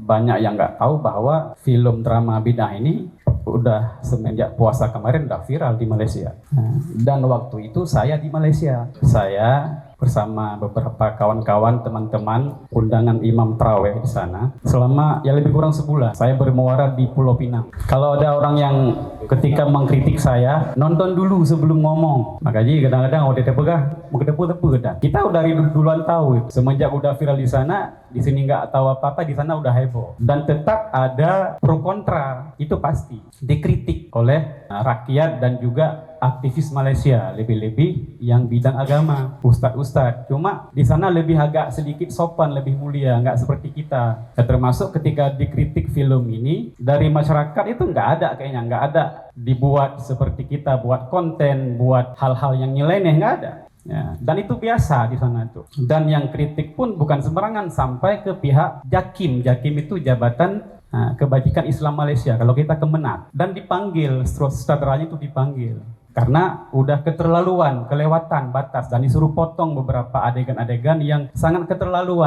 banyak yang nggak tahu bahwa film drama bidah ini udah semenjak puasa kemarin udah viral di Malaysia. Dan waktu itu saya di Malaysia. Saya bersama beberapa kawan-kawan, teman-teman, undangan imam tarawih di sana. Selama ya lebih kurang sebulan, saya bermuara di Pulau Pinang. Kalau ada orang yang ketika mengkritik saya, nonton dulu sebelum ngomong. Makanya kadang-kadang udah tepegah, mau kedepu-tepu kan. Kita udah dari duluan tahu, semenjak udah viral di sana, di sini nggak tahu apa-apa, di sana udah heboh. Dan tetap ada pro kontra, itu pasti. Dikritik oleh rakyat dan juga aktivis Malaysia, lebih-lebih yang bidang agama, ustadz-ustadz. Cuma di sana lebih agak sedikit sopan, lebih mulia, nggak seperti kita. Termasuk ketika dikritik film ini, dari masyarakat itu nggak ada kayaknya, nggak ada dibuat seperti kita, buat konten, buat hal-hal yang nyeleneh, nggak ada. Ya, dan itu biasa di sana itu. Dan yang kritik pun bukan sembarangan, sampai ke pihak JAKIM. JAKIM itu Jabatan Kebajikan Islam Malaysia. Kalau kita Kemenak, dan dipanggil, sutradaranya itu dipanggil. Karena udah keterlaluan, kelewatan batas, dan disuruh potong beberapa adegan-adegan yang sangat keterlaluan.